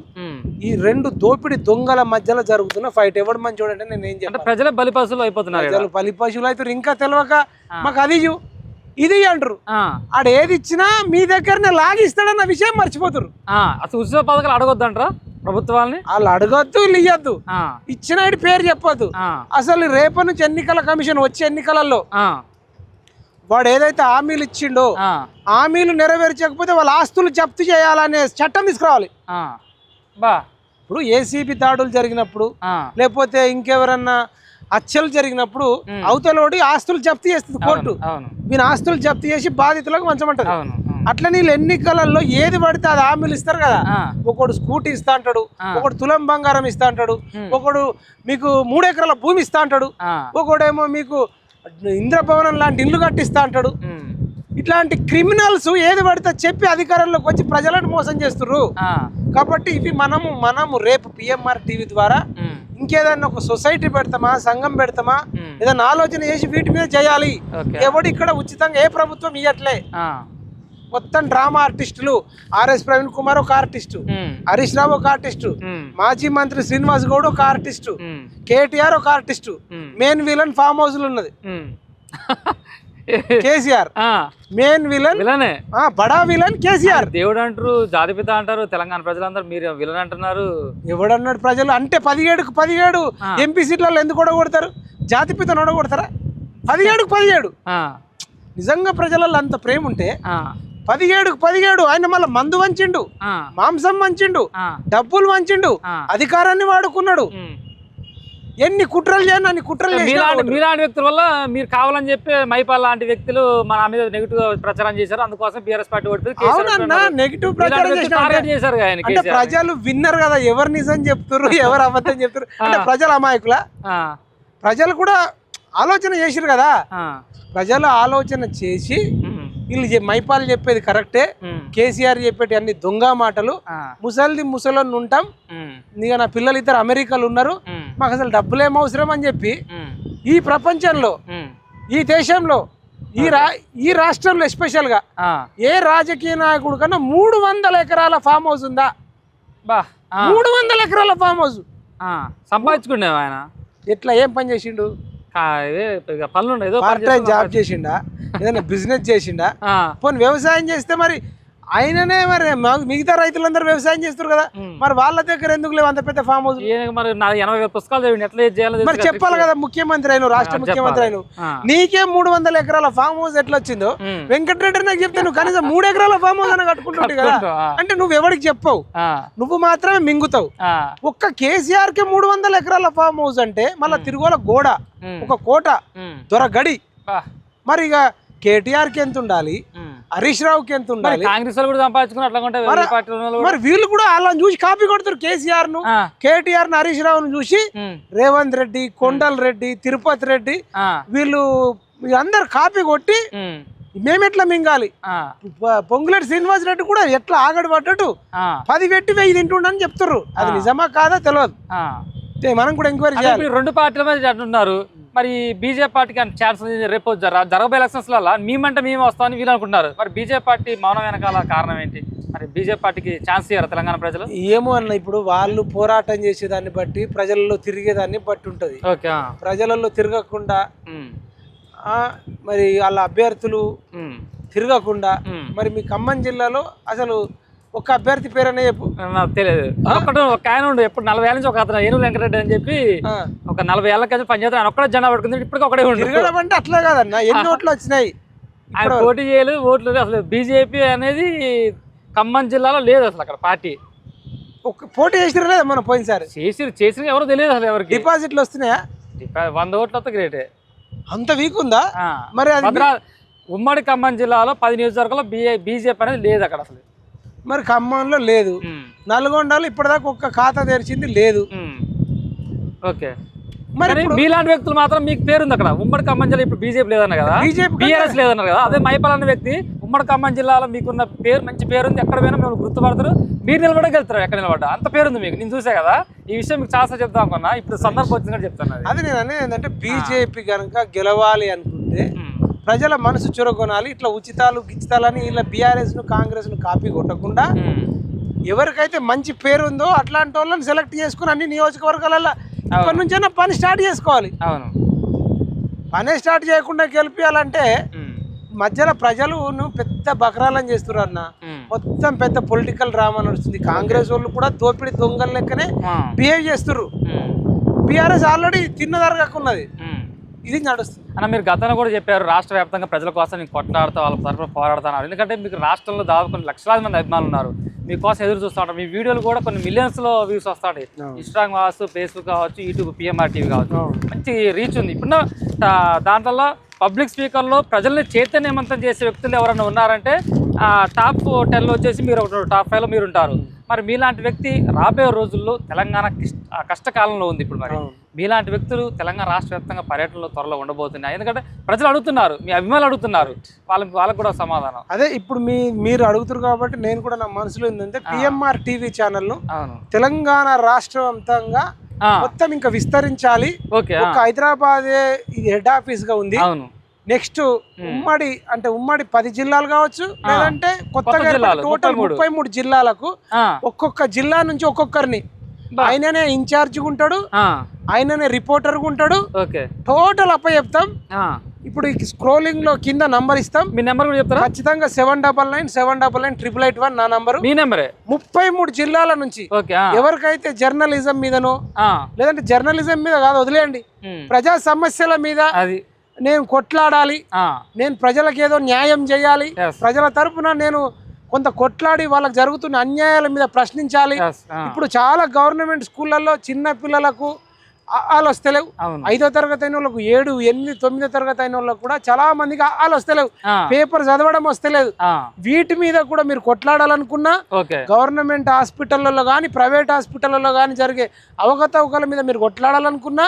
ఈ రెండు దోపిడి దొంగల మధ్యలో జరుగుతున్న ఫైట్ ఎవడు మంచోడు అంటే నేను ఏం చెప్పాను ప్రజల బలిపశువులు అయిపోతున్నారు ప్రజలు బలిపశువులు అయితే ఇంకా తెలియక మాకు అది ఇది అంటారు ఆడ ఏది ఇచ్చినా మీ దగ్గరనే లాగిస్తాడన్న విషయం మర్చిపోతారు అసలు ఉచిత పథకాలు అడగొద్దంటారా ప్రభుత్వాలని వాళ్ళు అడగొద్దు వీళ్ళు ఇయ్యొద్దు ఇచ్చిన పేరు చెప్పొద్దు అసలు రేపటి నుంచి ఎన్నికల కమిషన్ వచ్చే ఎన్నికలలో వాడు ఏదైతే హామీలు ఇచ్చిండో హామీలు నెరవేర్చకపోతే వాళ్ళ ఆస్తులు జప్తు చేయాలనే చట్టం తీసుకురావాలి ఇప్పుడు ఏసీబీ దాడులు జరిగినప్పుడు లేకపోతే ఇంకెవరన్నా హత్యలు జరిగినప్పుడు అవతలోడి ఆస్తులు జప్తు చేస్తుంది కోర్టు వీని ఆస్తులు జప్తు చేసి బాధితులకు పంచమంటది అట్లా నీళ్ళు ఎన్నికలలో ఏది పడితే అది హామీలు ఇస్తారు కదా ఒకడు స్కూటీ ఇస్తా అంటాడు ఒకడు తులం బంగారం ఇస్తా అంటాడు ఒకడు మీకు 3 ఎకరాల భూమి ఇస్తా అంటాడు ఒకడేమో మీకు ఇంద్రభవనం లాంటి ఇల్లు కట్టిస్తా అంటాడు ఇట్లాంటి క్రిమినల్స్ ఏది పడితే చెప్పి అధికారంలోకి వచ్చి ప్రజలను మోసం చేస్తున్నారు కాబట్టి ఇవి మనము రేపు పిఎంఆర్ టీవీ ద్వారా ఇంకేదన్నా ఒక సొసైటీ పెడతామా సంఘం పెడతామా ఏదైనా ఆలోచన చేసి వీటి మీద చేయాలి ఎవడు ఇక్కడ ఉచితంగా ఏ ప్రభుత్వం ఇవ్వట్లే మొత్తం డ్రామా ఆర్టిస్టులు ఆర్ఎస్ ప్రవీణ్ కుమార్ ఒక ఆర్టిస్టు హరీష్ రావు ఒక ఆర్టిస్టు మాజీ మంత్రి శ్రీనివాస్ గౌడ్ ఒక ఆర్టిస్టు కేటీఆర్ ఒక artist main villain farm house లో ఉన్నది కేసీఆర్ మెయిన్ విలన్ బడా విలన్ కేసీఆర్ దేవుడు అంటారు జాతిపిత అంటారు తెలంగాణ ప్రజలందరూ మీరు విలన్ అంటున్నారు ఎవడన్నాడు ప్రజలు అంటే 17 ఎంపీ సీట్లలో ఎందుకు ఓడగొడతారు జాతిపితను ఓడగొడతారా 17 నిజంగా ప్రజలలో అంత ప్రేమ ఉంటే 17 ఆయన మళ్ళీ మందు వంచిండు మాంసం వంచిండు డబ్బులు వంచిండు అధికారాన్ని వాడుకున్నాడు ఎన్ని కుట్రలు చేయను అన్ని కుట్రలు మీలాంటి వ్యక్తుల వల్ల మీరు కావాలని చెప్పి మైపాల్ లాంటి వ్యక్తులు మన మీద నెగిటివ్ ప్రచారం చేశారు అందుకోసం బీఆర్ఎస్ పార్టీ ఓడిపోయింది నెగిటివ్ ప్రచారం చేశారు అంటే ప్రజలు విన్నర్ కదా ఎవరు నిజం చెప్తారు ఎవరు అబద్ధం చెప్తారు అంటే ప్రజలు అమాయకుల ప్రజలు కూడా ఆలోచన చేసిరు కదా ప్రజలు ఆలోచన చేసి వీళ్ళు మైపాలు చెప్పేది కరెక్టే, కేసీఆర్ చెప్పేటి అన్ని దొంగ మాటలు, ముసలిని ఉంటాం, ఇక నా పిల్లలు ఇద్దరు అమెరికాలో ఉన్నారు, మాకు అసలు డబ్బులు ఏం అవసరం అని చెప్పి ఈ ప్రపంచంలో ఈ దేశంలో ఈ రాష్ట్రంలో ఎస్పెషల్ గా ఏ రాజకీయ నాయకుడు కన్నా 300 ఎకరాల ఫామ్ హౌస్ ఉందా? 300 ఎకరాల ఫామ్ హౌస్ సంపాదించుకునే ఆయన ఎట్లా ఏం పని చేసిండు? పనులు ఏదో పార్ట్ టైం జాబ్ చేసిండా, ఏదైనా బిజినెస్ చేసిండా? పోనీ వ్యవసాయం చేస్తే మరి ఆయననే మరి మిగతా రైతులందరూ వ్యవసాయం చేస్తారు కదా, మరి వాళ్ళ దగ్గర ఎందుకు లేవు అంత పెద్ద ఫామ్ హౌస్? మరి 80,000 పుస్తకాలు ఎట్లా చేయాలి మరి చెప్పాలి కదా, ముఖ్యమంత్రి అయిన రాష్ట్ర ముఖ్యమంత్రి అయిన నీకే 300 ఎకరాల ఫామ్ హౌస్ ఎట్లా వచ్చిందో వెంకటరెడ్డి నాకు చెప్తే నువ్వు కనీసం 3 ఎకరాల ఫామ్ హౌస్ అని కట్టుకుంటుంటే కదా, అంటే నువ్వు ఎవరికి చెప్పవు, నువ్వు మాత్రమే మింగుతావు. ఒక్క కేసీఆర్ కి 300 ఎకరాల ఫామ్ హౌస్ అంటే మళ్ళా తిరుగుల గోడ, ఒక కోట, దొరగడి. మరి ఇక కేటీఆర్ కి ఎంత ఉండాలి, హరీష్ రావుకి ఎంత ఉండాలి, కాంగ్రెస్ వాళ్ళు కూడా సంపాదించుకుని మరి వీళ్ళు కూడా అలా చూసి కాపీ కొడతారు. కేసీఆర్ ను, కేటీఆర్ ను, హరీష్ రావును చూసి రేవంత్ రెడ్డి, కొండల్ రెడ్డి, తిరుపతి రెడ్డి వీళ్ళు అందరు కాపీ కొట్టి మేమెట్లా మింగాలి. పొంగులేటి శ్రీనివాస్ రెడ్డి కూడా ఎట్లా ఆగడి పడ్డట్టు 10 పెట్టి 1000 తింటుండని చెప్తారు. అది నిజమా కాదా తెలియదు, మనం కూడా ఎంక్వైరీ చేయాలి. 2 పార్టీల మీద అంటున్నారు, మరి బీజేపీ పార్టీకి ఛాన్స్ రేపు జరగబోయే ఎలక్షన్స్లలో మేమంటే మేము వస్తామని వీళ్ళు అనుకుంటున్నారు. మరి బీజేపీ పార్టీ మౌనం వెనకాల కారణం ఏంటి? మరి బీజేపీ పార్టీకి ఛాన్స్ ఇయ్యారు తెలంగాణ ప్రజలు? ఏమో అన్న, ఇప్పుడు వాళ్ళు పోరాటం చేసేదాన్ని బట్టి, ప్రజలలో తిరిగేదాన్ని బట్టి ఉంటది. ప్రజలలో తిరగకుండా మరి వాళ్ళ అభ్యర్థులు తిరగకుండా, మరి మీ ఖమ్మం జిల్లాలో అసలు ఒక అభ్యర్థి పేరు అనే చెప్పు. నాకు తెలియదు. ఒక ఆయన ఉండు, ఎప్పుడు 40 ఏళ్ళ నుంచి ఒక అతను ఏనుగు వెంకటరెడ్డి అని చెప్పి ఒక 40 ఏళ్ళ కలిసి పనిచేస్తాను, ఆయన ఒక్కడే జెండా పట్టుకుంది, ఇప్పటికీ ఒకటే ఉండు. తిరగడం అంటే అట్లా కాదన్న, ఎన్ని ఓట్లు వచ్చినాయి, ఆయన పోటీ చేయలేదు, ఓట్లు అసలు బీజేపీ అనేది ఖమ్మం జిల్లాలో లేదు అసలు. అక్కడ పార్టీ పోటీ చేసినా లేదా మనం పోయినసారి? చేసిన ఎవరో తెలియదు అసలు ఎవరికి. డిపాజిట్లు వస్తున్నాయా? 100 ఓట్లు వస్తే గ్రేటే. అంత వీక్ ఉందా? మరి ఉమ్మడి ఖమ్మం జిల్లాలో 10 నియోజకవర్గాల్లో బీజేపీ అనేది లేదు అక్కడ అసలు. మరి ఖమ్మంలో లేదు, నల్గొండలో ఇప్పటిదాకా ఒక్క ఖాతా తెరిచింది లేదు. ఓకే, మరి మీలాంటి వ్యక్తులు మాత్రం మీకు పేరుంది అక్కడ ఉమ్మడి ఖమ్మం జిల్లా. ఇప్పుడు బీజేపీ లేదన్న కదా, బీఆర్ఎస్ లేదన్నారు కదా, అదే మైపాల్ అనే వ్యక్తి ఉమ్మడి ఖమ్మం జిల్లాలో మీకున్న పేరు, మంచి పేరుంది, ఎక్కడ పోయినా మేము గుర్తుపడతారు, మీరు నిలబడగలుగుతారు ఎక్కడ నిలబడ్డా, అంత పేరుంది మీకు. నేను చూసా కదా, ఈ విషయం మీకు చాలా చెప్తాం అనుకున్నా, ఇప్పుడు సందర్భం వచ్చింది కూడా చెప్తాను. అది నేను అనేది ఏంటంటే, బీజేపీ కనుక గెలవాలి అనుకుంటే ప్రజల మనసు చురగొనాలి. ఇట్లా ఉచితాలు గిచ్చితాలని ఇలా బీఆర్ఎస్ ను కాంగ్రెస్ ను కాపీ కొట్టకుండా ఎవరికైతే మంచి పేరు ఉందో అట్లాంటి వాళ్ళని సెలెక్ట్ చేసుకుని అన్ని నియోజకవర్గాలలో ఇప్పటి నుంచైనా పని స్టార్ట్ చేసుకోవాలి. పని స్టార్ట్ చేయకుండా గెలిపించాలంటే మధ్యలో ప్రజలు పెద్ద బకరాలని చేస్తున్నారు అన్న, మొత్తం పెద్ద పొలిటికల్ డ్రామా నడుస్తుంది. కాంగ్రెస్ వాళ్ళు కూడా దోపిడి దొంగల లెక్కనే బిహేవ్ చేస్తున్నారు. బీఆర్ఎస్ ఆల్రెడీ తిన్నదరగకున్నది, ఇది నడుస్తుంది అన్న. మీరు గతంలో కూడా చెప్పారు, రాష్ట్ర వ్యాప్తంగా ప్రజల కోసం నేను కొట్లాడుతా, వాళ్ళ తరఫున పోరాడుతున్నారు. ఎందుకంటే మీకు రాష్ట్రంలో దాదాపు కొన్ని లక్షలాది మంది అభిమానులు ఉన్నారు, మీకోసం ఎదురు చూస్తూ ఉంటారు. మీ వీడియోలు కూడా కొన్ని మిలియన్స్లో వ్యూస్ వస్తాయి. ఇన్స్టాగ్రామ్ కావచ్చు, ఫేస్బుక్ కావచ్చు, యూట్యూబ్, పిఎంఆర్ టీవీ కావచ్చు, మంచి రీచ్ ఉంది. ఇప్పుడు దాంట్లో పబ్లిక్ స్పీకర్లో ప్రజల్ని చైతన్యవంతం చేసే వ్యక్తులు ఎవరైనా ఉన్నారంటే టాప్ 10లో వచ్చేసి మీరు ఒకటి, టాప్ 5లో మీరు ఉంటారు. మరి మీలాంటి వ్యక్తి రాబోయే రోజుల్లో తెలంగాణ కష్టకాలంలో ఉంది. ఇప్పుడు మరి మీలాంటి వ్యక్తులు తెలంగాణ రాష్ట్ర వ్యాప్తంగా పర్యటనలో త్వరలో ఉండబోతున్నాయి. ఎందుకంటే ప్రజలు అడుగుతున్నారు, మీ అభిమానులు అడుగుతున్నారు, వాళ్ళకు కూడా సమాధానం అదే. ఇప్పుడు మీరు అడుగుతారు కాబట్టి నేను కూడా నా మనసులో ఏంటంటే పిఎంఆర్ టీవీ ఛానల్ తెలంగాణ రాష్ట్ర వ్యాప్తంగా మొత్తం ఇంకా విస్తరించాలి. ఒక హైదరాబాదే ఇది హెడ్ ఆఫీస్ గా ఉంది. నెక్స్ట్ ఉమ్మడి 10 జిల్లాలు కావచ్చు, లేదంటే కొత్తగా టోటల్ 33 జిల్లాలకు ఒక్కొక్క జిల్లా నుంచి ఒక్కొక్కరిని ఆయననే ఇన్ఛార్జ్ ఉంటాడు, ఆయననే రిపోర్టర్ ఉంటాడు. టోటల్ చెప్తాం. ఇప్పుడు స్క్రోలింగ్ లో కింద నంబర్ ఇస్తాం, మీ నెంబర్ కూడా చెప్తారా? ఖచ్చితంగా 799799881 నా నంబరు. మీ నెంబరే 33 జిల్లాల నుంచి ఎవరికైతే జర్నలిజం మీదనో, లేదంటే జర్నలిజం మీద కాదు వదిలేయండి, ప్రజా సమస్యల మీద నేను కొట్లాడాలి, నేను ప్రజలకు ఏదో న్యాయం చేయాలి, ప్రజల తరపున నేను కొంత కొట్లాడి వాళ్ళకి జరుగుతున్న అన్యాయాల మీద ప్రశ్నించాలి. ఇప్పుడు చాలా గవర్నమెంట్ స్కూళ్ళల్లో చిన్న పిల్లలకు వాళ్ళు వస్తలేవు, 5వ తరగతి అయిన వాళ్ళకు 7, 8, 9వ తరగతి అయిన వాళ్ళకు కూడా చాలా మందికి వాళ్ళు వస్తలేవు, పేపర్ చదవడం వస్తలేదు. వీటి మీద కూడా మీరు కొట్లాడాలనుకున్నా గవర్నమెంట్ హాస్పిటల్లో కానీ ప్రైవేట్ హాస్పిటల్లో కానీ జరిగే అవకతవకల మీద మీరు కొట్లాడాలనుకున్నా,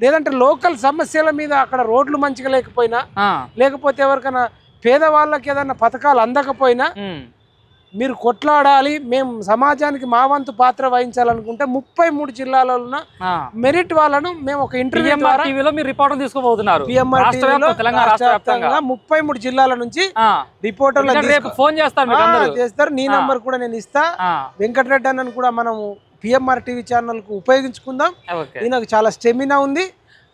లేదంటే లోకల్ సమస్యల మీద అక్కడ రోడ్లు మంచిగా లేకపోయినా, లేకపోతే ఎవరికైనా పేదవాళ్ళకి ఏదైనా పథకాలు అందకపోయినా మీరు కొట్లాడాలి, మేము సమాజానికి మా వంతు పాత్ర వహించాలనుకుంటే 33 జిల్లాలలో ఉన్న మెరిట్ వాళ్ళను మేము ఒక ఇంటర్వ్యూ ద్వారా రిపోర్టర్ తీసుకోబోతున్నారు. 33 జిల్లాల నుంచి రిపోర్టర్లు ఫోన్ చేస్తారు. నీ నంబర్ కూడా నేను ఇస్తా. వెంకటరెడ్డి అన్నను కూడా మనము పిఎంఆర్ టీవీ ఛానల్ కు ఉపయోగించుకుందాం. ఈయనకు చాలా స్టెమినా ఉంది.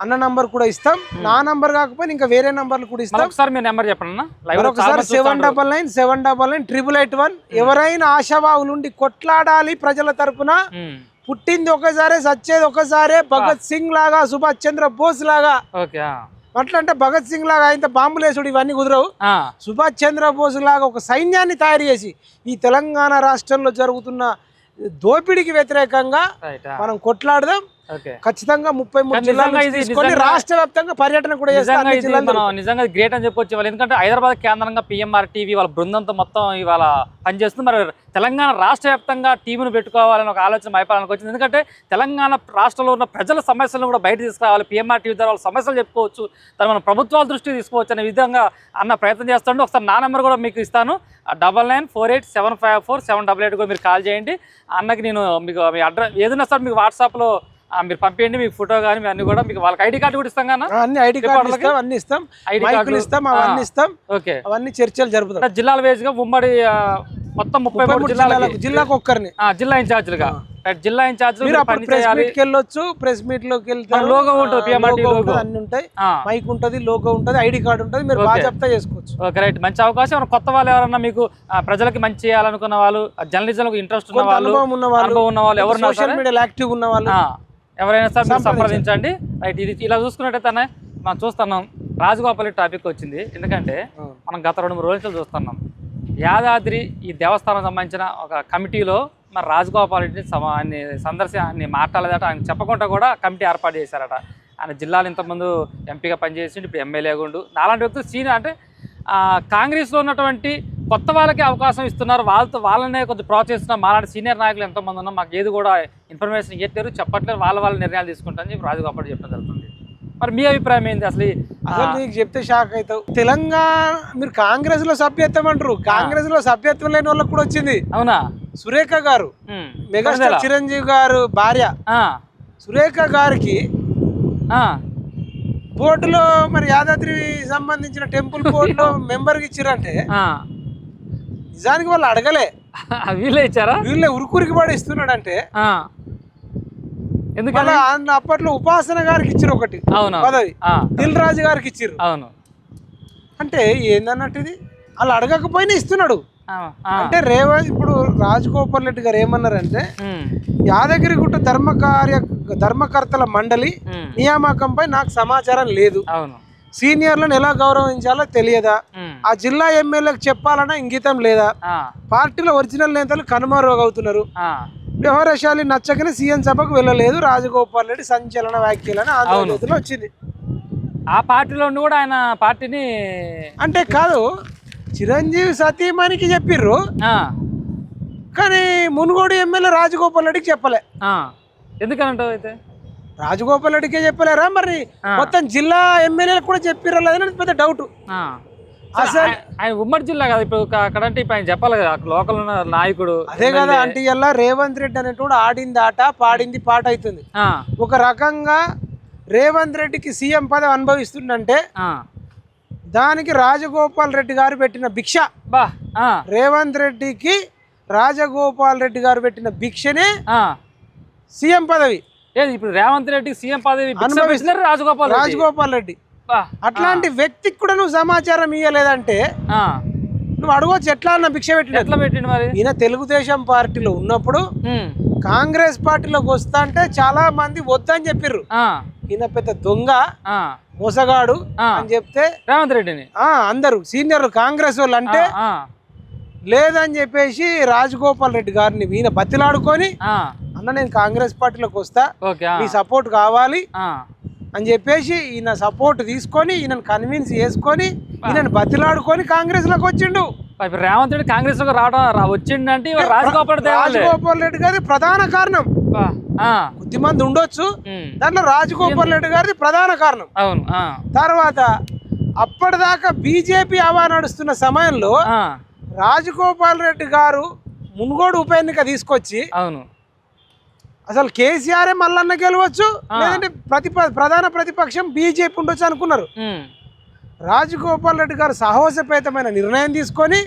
అన్న నంబర్ కూడా ఇస్తాం. నా నంబర్ కాకపోయినా ఇంకా వేరే నంబర్లు కూడా ఇస్తాం. ఒకసారి మీ నంబర్ చెప్పండి. మరొకసారి 799 ఎవరైనా ఆశావాహులుండి కొట్లాడాలి ప్రజల తరపున, పుట్టింది ఒకసారే సచ్చేది ఒకసారే, భగత్ సింగ్ లాగా సుభాష్ చంద్ర బోస్ లాగా, అట్లా అంటే భగత్ సింగ్ లాగా ఇంత బాంబులేసుడు ఇవన్నీ కుదరవు. సుభాష్ చంద్ర బోస్ లాగా ఒక సైన్యాన్ని తయారు చేసి ఈ తెలంగాణ రాష్ట్రంలో జరుగుతున్న దోపిడీకి వ్యతిరేకంగా మనం కొట్లాడదాం. ఖచ్చితంగా 33 జిల్లాలు తీసుకొని రాష్ట్ర వ్యాప్తంగా పర్యటన కూడా చేస్తాం. నిజంగా గ్రేట్ అని చెప్పొచ్చు. ఎందుకంటే హైదరాబాద్ కేంద్రంగా పిఎంఆర్ టీవీ వాళ్ళ బృందంతో మొత్తం ఇవాళ పనిచేస్తుంది. మరి తెలంగాణ రాష్ట్ర వ్యాప్తంగా టీవీని పెట్టుకోవాలని ఒక ఆలోచన మైపాలనకు వచ్చింది. ఎందుకంటే తెలంగాణ రాష్ట్రంలో ఉన్న ప్రజల సమస్యలను కూడా బయట తీసుకురావాలి, పిఎంఆర్ టీవీ ద్వారా వాళ్ళ సమస్యలు చెప్పుకోవచ్చు, దాన్ని మనం ప్రభుత్వాల దృష్టికి తీసుకోవచ్చు అనే విధంగా అన్న ప్రయత్నం చేస్తాడు. ఒకసారి నా నెంబర్ కూడా మీకు ఇస్తాను, 9948754788 కూడా మీరు కాల్ చేయండి. అన్నకి నేను మీకు మీ అడ్రస్ ఏదైనా సార్ మీకు వాట్సాప్లో మీరు పంపించండి, మీకు ఫోటో కానీ అన్ని కూడా మీకు వాళ్ళకి ఐడి కార్డు కూడా ఇస్తాం కదా. అన్ని ఐడి కార్డు ఇస్తాం, అన్ని ఇస్తాం, ఐడి కార్డులు ఇస్తాం, అవన్నీ ఇస్తాం. ఓకే, అవన్నీ చర్చలు జరుపుతాం. జిల్లాల వేజ్గా ఉమ్మడి మొత్తం 33 జిల్లాకు ఒక్కరిని జిల్లా ఇన్ఛార్జ్లుగా జిల్లా ఇన్ఛార్జ్ వెళ్ళొచ్చు. ప్రెస్ మీట్ లోకి వెళ్తారు, లోగో ఉంటుంది, అన్ని ఉంటాయి, మైక్ ఉంటుంది, లోగో ఉంటుంది, ఐడి కార్డు ఉంటుంది, మీరు బాగా చెప్తా చేసుకోవచ్చు. ఓకే, రైట్, మంచి అవకాశం. కొత్త వాళ్ళు ఎవరన్నా మీకు ప్రజలకి మంచి చేయాలనుకున్న వాళ్ళు, జర్నలిజం ఇంట్రెస్ట్ ఉన్న వాళ్ళు, అనుభవం ఉన్న వాళ్ళు, ఎవరైనా సోషల్ మీడియాలో యాక్టివ్ ఉన్న వాళ్ళు ఎవరైనా సార్ సంప్రదించండి. రైట్, ఇది ఇలా చూసుకున్నట్టయితే మనం చూస్తున్నాం రాజగోపాల్ టాపిక్ వచ్చింది. ఎందుకంటే మనం గత 2-3 రోజులు చూస్తున్నాం యాదాద్రి ఈ దేవస్థానం సంబంధించిన ఒక కమిటీలో మరి రాజగోపాల్ రెడ్డిని సందర్శన మాట్లాడదట. ఆయన చెప్పకుండా కూడా కమిటీ ఏర్పాటు చేశారట. ఆయన జిల్లాలో ఇంతకుముందు ఎంపీగా పనిచేసిండు, ఇప్పుడు ఎమ్మెల్యేగా ఉండు. నాలాంటి వ్యక్తులు సీనియర్ అంటే కాంగ్రెస్లో ఉన్నటువంటి కొత్త వాళ్ళకి అవకాశం ఇస్తున్నారు, వాళ్ళనే కొంచెం ప్రోత్సహిస్తున్నారు. మాలాంటి సీనియర్ నాయకులు ఎంతోమంది ఉన్నారు, మాకు ఏది కూడా ఇన్ఫర్మేషన్ ఇవ్వట్లేరు, చెప్పట్లేదు, వాళ్ళ నిర్ణయాలు తీసుకుంటారని చెప్పి రాజగోపాల్ చెప్పడం జరుగుతుంది. మరి మీ అభిప్రాయం ఏంటి? అసలు నీకు చెప్తే షాక్ అవుతావు. తెలంగాణ మీరు కాంగ్రెస్ లో సభ్యత్వం అంటారు, కాంగ్రెస్ లో సభ్యత్వం లేని వాళ్ళకి కూడా వచ్చింది. అవునా? సురేఖ గారు, మెగాస్టార్ చిరంజీవి గారు భార్య సురేఖ గారికి బోర్డులో మరి యాదాద్రి సంబంధించిన టెంపుల్ బోర్డులో మెంబర్కి ఇచ్చిరంటే నిజానికి వాళ్ళు అడగలే, వీళ్ళే ఇచ్చారా? వీళ్ళే ఉరుకురికి పడి ఇస్తున్నాడంటే ఎందుకంటే అప్పట్లో ఉపాసన గారికి ఇచ్చారు ఒకటి పదవి, దిల్ రాజు గారికి ఇచ్చారు. అవును, అంటే ఏందన్నట్టు ఇది వాళ్ళు అడగకపోయినా ఇస్తున్నాడు. అంటే ఇప్పుడు రాజగోపాల్ రెడ్డి గారు ఏమన్నారంటే యాదగిరిగుట్ట ధర్మకర్తల మండలి నియామకంపై నాకు సమాచారం లేదు, సీనియర్లను ఎలా గౌరవించాలో తెలియదా, ఆ జిల్లా ఎమ్మెల్యేలకు చెప్పాలన్నా ఇంగితం లేదా, పార్టీలో ఒరిజినల్ నేతలు కనుమరుగవుతున్నారు, వ్యవహారశాలి నచ్చకనే సీఎం సభకు వెళ్ళలేదు, రాజగోపాల్ రెడ్డి సంచలన వ్యాఖ్యలని ఆంధ్రజ్యోతిలో వచ్చింది. ఆ పార్టీలో కూడా ఆయన పార్టీని అంటే కాదు, చిరంజీవి సతీమణికి చెప్పిర్రు కానీ మునుగోడు ఎమ్మెల్యే రాజగోపాల్ రెడ్డికి చెప్పలే. ఎందుకనంటావు? అయితే రాజగోపాల్ రెడ్డికే చెప్పలేరా, మరి మొత్తం జిల్లా ఎమ్మెల్యేలకు కూడా చెప్పిర్రా లేదని పెద్ద డౌట్. అసలు ఆయన ఉమ్మడి జిల్లా కదా, ఇప్పుడు అక్కడంటే ఇప్పుడు ఆయన చెప్పాలి కదా, లోకల్ ఉన్న నాయకుడు. అదే కదా, అంటే ఇలా రేవంత్ రెడ్డి అనేటోడు ఆడింది ఆట, పాడింది పాట అవుతుంది. ఒక రకంగా రేవంత్ రెడ్డికి సీఎం పదవి అనుభవిస్తుందంటే దానికి రాజగోపాల్ రెడ్డి గారు పెట్టిన భిక్ష. రేవంత్ రెడ్డికి రాజగోపాల్ రెడ్డి గారు పెట్టిన భిక్షనే సీఎం పదవి. ఇప్పుడు రేవంత్ రెడ్డికి సీఎం పదవి అనుభవిస్తున్నారు రాజగోపాల్ రెడ్డి. అట్లాంటి వ్యక్తికి కూడా నువ్వు సమాచారం ఇవ్వలేదంటే నువ్వు అడగొచ్చు, ఎట్లా అన్న భిక్ష పెట్టిండు మరి. ఈయన తెలుగుదేశం పార్టీలో ఉన్నప్పుడు కాంగ్రెస్ పార్టీలోకి వస్తా అంటే చాలా మంది వద్దని చెప్పిర్రు, ఈయన పెద్ద దొంగ మోసగాడు అని చెప్తే రేవంత్ రెడ్డిని అందరు సీనియర్లు కాంగ్రెస్ వాళ్ళు అంటే లేదని చెప్పేసి రాజగోపాల్ రెడ్డి గారిని ఈయన బతిలాడుకొని అన్న నేను కాంగ్రెస్ పార్టీలోకి వస్తా, మీ సపోర్ట్ కావాలి అని చెప్పేసి ఈయన సపోర్ట్ తీసుకొని ఈయన కన్విన్స్ చేసుకొని ఈయన బతిలాడుకొని కాంగ్రెస్ లోకి వచ్చిండు. రేవంత్ రెడ్డి కాంగ్రెస్ లో వచ్చిండంటే రాజగోపాల్ రెడ్డి గారి ప్రధాన కారణం. కొద్దిమంది ఉండొచ్చు, దాంట్లో రాజగోపాల్ రెడ్డి గారిది ప్రధాన కారణం. అవును. తర్వాత అప్పటిదాకా బీజేపీ హవా నడుస్తున్న సమయంలో రాజగోపాల్ రెడ్డి గారు మునుగోడు ఉప ఎన్నిక తీసుకొచ్చి అవును అసలు కేసీఆర్ మల్లన్న గెలవచ్చు లేదంటే ప్రధాన ప్రతిపక్షం బీజేపీ ఉండొచ్చు అనుకున్నారు. రాజగోపాల్ రెడ్డి గారు సాహసపేతమైన నిర్ణయం తీసుకొని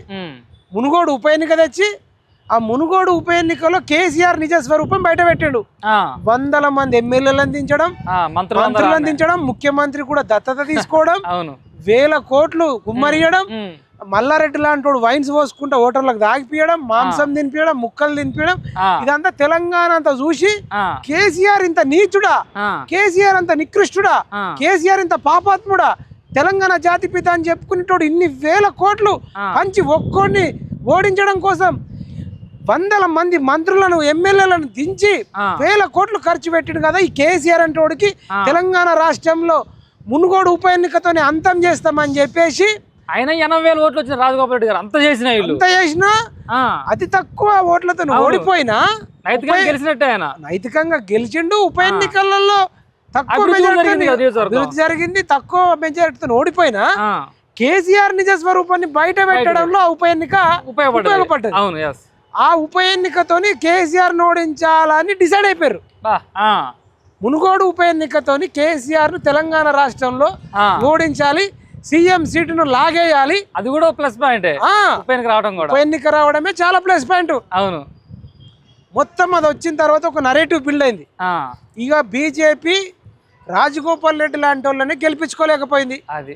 మునుగోడు ఉప ఎన్నిక తెచ్చి ఆ మునుగోడు ఉప ఎన్నికలో కేసీఆర్ నిజ స్వరూపం బయట పెట్టాడు. 100 మంది ఎమ్మెల్యేలను దించడం, మంత్రులను దించడం, ముఖ్యమంత్రి కూడా దత్తత తీసుకోవడం, 1000 కోట్లు కుమ్మరియడం, మల్లారెడ్డి లాంటి వైన్స్ పోసుకుంటా ఓటర్లకు దాగిపియడం, మాంసం తినిపించడం, ముక్కలు తినిపించడం, ఇదంతా తెలంగాణ అంతా చూసి కేసీఆర్ ఇంత నీచుడా, కేసీఆర్ అంత నికృష్టుడా, కేసీఆర్ ఇంత పాపాత్ముడా, తెలంగాణ జాతిపిత అని చెప్పుకునేటోడు ఇన్ని 1000 కోట్లు పంచి ఒక్కోడిని ఓడించడం కోసం 100 మంది మంత్రులను ఎమ్మెల్యేలను దించి 1000 కోట్లు ఖర్చు పెట్టిండు కదా ఈ కేసీఆర్ అంటోడికి తెలంగాణ రాష్ట్రంలో మునుగోడు ఉప ఎన్నికతోనే అంతం చేస్తామని చెప్పేసి ఆయన 80,000 ఓట్లు వచ్చిన రాజగోపాల్ రెడ్డి గారు అంత చేసినా అతి తక్కువ ఓట్లతో ఓడిపోయినా నైతికంగా గెలిచిండు. ఉప ఎన్నికలలో తక్కువ మెజారిటీ జరిగింది, తక్కువ మెజారిటీతో ఓడిపోయినా కేసీఆర్ నిజ స్వరూపాన్ని బయట పెట్టడంలో ఉప ఎన్నిక ఉపయోగపడ్డది. ఆ ఉప ఎన్నికతోని కేసీఆర్ ఓడించాలని డిసైడ్ అయిపోయారు. మునుగోడు ఉప ఎన్నికతోని కేసీఆర్ ను తెలంగాణ రాష్ట్రంలో ఓడించాలి, సీఎం సీటును లాగేయాలి. అది కూడా ప్లస్ పాయింట్. ఉప ఎన్నిక రావడమే చాలా ప్లస్ పాయింట్. అవును, మొత్తం అది వచ్చిన తర్వాత ఒక నరేటివ్ బిల్డ్ అయింది. ఇక బీజేపీ రాజగోపాల్ రెడ్డి లాంటి వాళ్ళని గెలిపించుకోలేకపోయింది. అది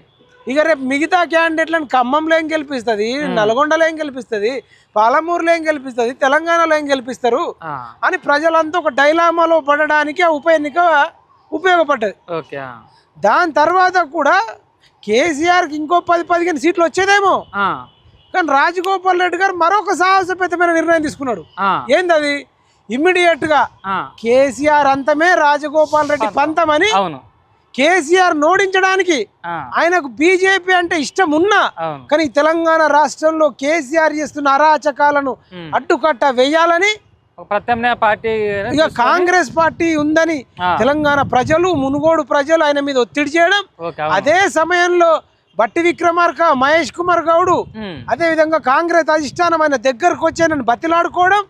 ఇక రేపు మిగతా క్యాండిడేట్లను ఖమ్మంలో ఏం గెలిపిస్తుంది, నల్గొండలో ఏం గెలిపిస్తుంది, పాలమూరులో ఏం గెలిపిస్తుంది, తెలంగాణలో ఏం గెలిపిస్తారు అని ప్రజలంతా ఒక డైలామాలో పడడానికి ఆ ఉప ఎన్నిక ఉపయోగపడ్డది. దాని తర్వాత కూడా కేసీఆర్కి ఇంకో 10-15 సీట్లు వచ్చేదేమో, కానీ రాజగోపాల్ రెడ్డి గారు మరొక సాహసపేతమైన నిర్ణయం తీసుకున్నాడు. ఏందది? ఇమ్మీడియట్ గా కేసీఆర్ అంతమే రాజగోపాల్ రెడ్డి పంతమని కేసీఆర్ ఓడించడానికి ఆయనకు బీజేపీ అంటే ఇష్టం ఉన్నా కానీ తెలంగాణ రాష్ట్రంలో కేసీఆర్ చేస్తున్న అరాచకాలను అడ్డుకట్ట వేయాలని ప్రత్యామ్నాయ పార్టీ ఇక కాంగ్రెస్ పార్టీ ఉందని తెలంగాణ ప్రజలు, మునుగోడు ప్రజలు ఆయన మీద ఒత్తిడి చేయడం, అదే సమయంలో బట్టి విక్రమార్క, మహేష్ కుమార్ గౌడ్ అదే విధంగా కాంగ్రెస్ అధిష్టానం ఆయన దగ్గరకు వచ్చి నన్ను బతిలాడుకోవడం,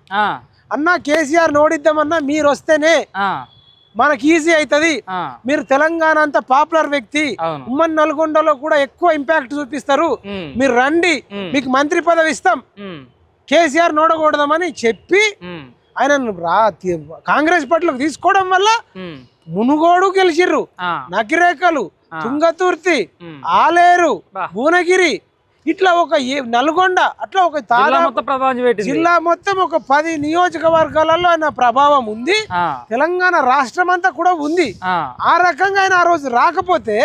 అన్నా కేసీఆర్ ఓడిద్దామన్నా మీరు వస్తేనే మనకి ఈజీ అవుతుంది, మీరు తెలంగాణ అంతా పాపులర్ వ్యక్తి, ఉమ్మడి నల్గొండలో కూడా ఎక్కువ ఇంపాక్ట్ చూపిస్తారు, మీరు రండి మీకు మంత్రి పదవి ఇస్తాం, కేసీఆర్ ఓడకూడదామని చెప్పి ఆయన కాంగ్రెస్ పార్టీలోకి తీసుకోవడం వల్ల మునుగోడు గెలిచిర్రు, నకిరేకలు, తుంగతుర్తి, ఆలేరు, భువనగిరి, ఇట్లా ఒక నల్గొండ, అట్లా ఒక జిల్లా మొత్తం ఒక 10 నియోజకవర్గాలలో ఆయన ప్రభావం ఉంది. తెలంగాణ రాష్ట్రం అంతా కూడా ఉంది. ఆ రకంగా ఆయన ఆ రోజు రాకపోతే,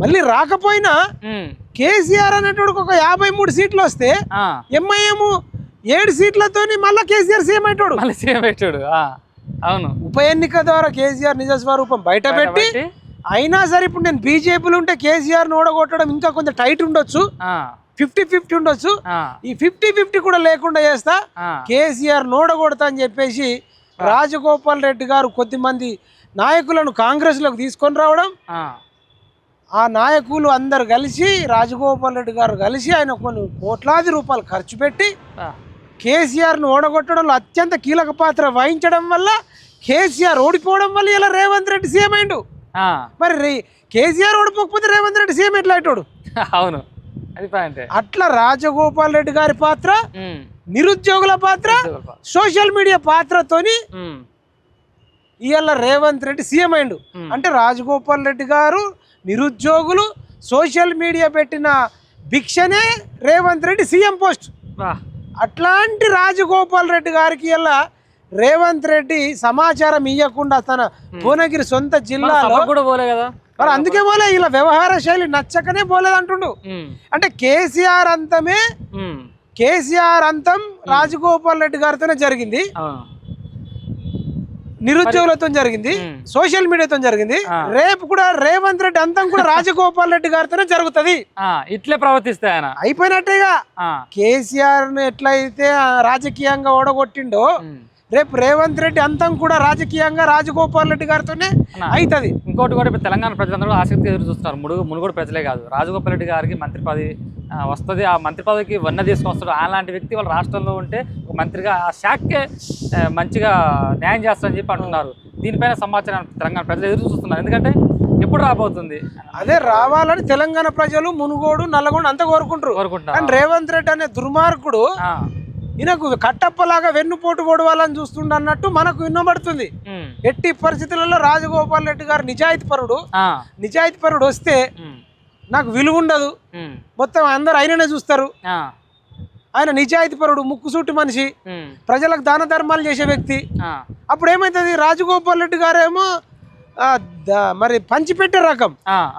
మళ్ళీ రాకపోయినా కేసీఆర్ అనేటోడికి ఒక 53 సీట్లు వస్తే ఎంఐఎం 7 సీట్లతో మళ్ళీ కేసీఆర్ సీఎం అయ్యాడు. అవును, ఉప ఎన్నిక ద్వారా కేసీఆర్ నిజ స్వరూపం బయట పెట్టి అయినా సరే ఇప్పుడు నేను బీజేపీలో ఉంటే కేసీఆర్ ఓడగొట్టడం ఇంకా కొంచెం టైట్ ఉండొచ్చు, 50-50 ఉండొచ్చు, ఈ 50-50 కూడా లేకుండా చేస్తా, కేసీఆర్ ఓడగొడతా అని చెప్పేసి రాజగోపాల్ రెడ్డి గారు కొద్దిమంది నాయకులను కాంగ్రెస్ లోకి తీసుకొని రావడం, ఆ నాయకులు అందరు కలిసి రాజగోపాల్ రెడ్డి గారు కలిసి ఆయన కొన్ని కోట్లాది రూపాయలు ఖర్చు పెట్టి కేసీఆర్ను ఓడగొట్టడంలో అత్యంత కీలక పాత్ర వహించడం వల్ల కేసీఆర్ ఓడిపోవడం వల్ల ఇలా రేవంత్ రెడ్డి సీఎం అయిండు. మరి కేసీఆర్ ఓడిపోకపోతే రేవంత్ రెడ్డి సీఎం ఎట్లా అయ్యాడు? అవును, అది పాయింట్. అట్లా రాజగోపాల్ రెడ్డి గారి పాత్ర, నిరుద్యోగుల పాత్ర, సోషల్ మీడియా పాత్రతోని ఇవాళ రేవంత్ రెడ్డి సీఎం అయిండు. అంటే రాజగోపాల్ రెడ్డి గారు, నిరుద్యోగులు, సోషల్ మీడియా పెట్టిన భిక్షనే రేవంత్ రెడ్డి సీఎం పోస్ట్. అట్లాంటి రాజగోపాల్ రెడ్డి గారికి ఇలా రేవంత్ రెడ్డి సమాచారం ఇవ్వకుండా తన భువనగిరి సొంత జిల్లాలో కూడా పోలే కదా, మరి అందుకే పోలే, ఇలా వ్యవహార శైలి నచ్చకనే పోలేదు అంటుండు. అంటే కేసీఆర్ అంతం రాజగోపాల్ రెడ్డి గారితోనే జరిగింది, నిరుద్యోగులతో జరిగింది, సోషల్ మీడియాతో జరిగింది, రేపు కూడా రేవంత్ రెడ్డి అంతం కూడా రాజగోపాల్ రెడ్డి గారితోనే జరుగుతుంది. ఇట్లే ప్రవర్తిస్తే ఆయన అయిపోయినట్టేగా. కేసీఆర్ ను ఎట్లయితే రాజకీయంగా ఓడగొట్టిండో రేపు రేవంత్ రెడ్డి అంతం కూడా రాజకీయంగా రాజగోపాల్ రెడ్డి గారితోనే అవుతుంది. ఇంకోటి కూడా ఇప్పుడు తెలంగాణ ప్రజలందరూ ఆసక్తి ఎదురు చూస్తున్నారు. మునుగోడు ప్రజలే కాదు, రాజగోపాల్ రెడ్డి గారికి మంత్రి పదవి వస్తుంది. ఆ మంత్రి పదవికి వన్న తీసుకొస్తాడు. అలాంటి వ్యక్తి వాళ్ళ రాష్ట్రంలో ఉంటే ఒక మంత్రిగా ఆ శాఖకే మంచిగా న్యాయం చేస్తారని చెప్పి అంటున్నారు. దీనిపైన సమాచారం తెలంగాణ ప్రజలు ఎదురు చూస్తున్నారు. ఎందుకంటే ఎప్పుడు రాబోతుంది అదే రావాలని తెలంగాణ ప్రజలు మునుగోడు నల్లగొండ అంతా కోరుకుంటారు. కానీ రేవంత్ రెడ్డి అనే దుర్మార్గుడు ఈయనకు కట్టప్పలాగా వెన్నుపోటు పొడవాలని చూస్తుండ అన్నట్టు మనకు విన్నబడుతుంది. ఎట్టి పరిస్థితులలో రాజగోపాల్ రెడ్డి గారు నిజాయితీ పరుడు వస్తే నాకు విలువ ఉండదు, మొత్తం అందరు ఆయననే చూస్తారు. ఆయన నిజాయితీ పరుడు, ముక్కుసూటి మనిషి, ప్రజలకు దాన ధర్మాలు చేసే వ్యక్తి. అప్పుడు ఏమైతుంది, రాజగోపాల్ రెడ్డి గారేమో మరి పంచిపెట్టే రకం,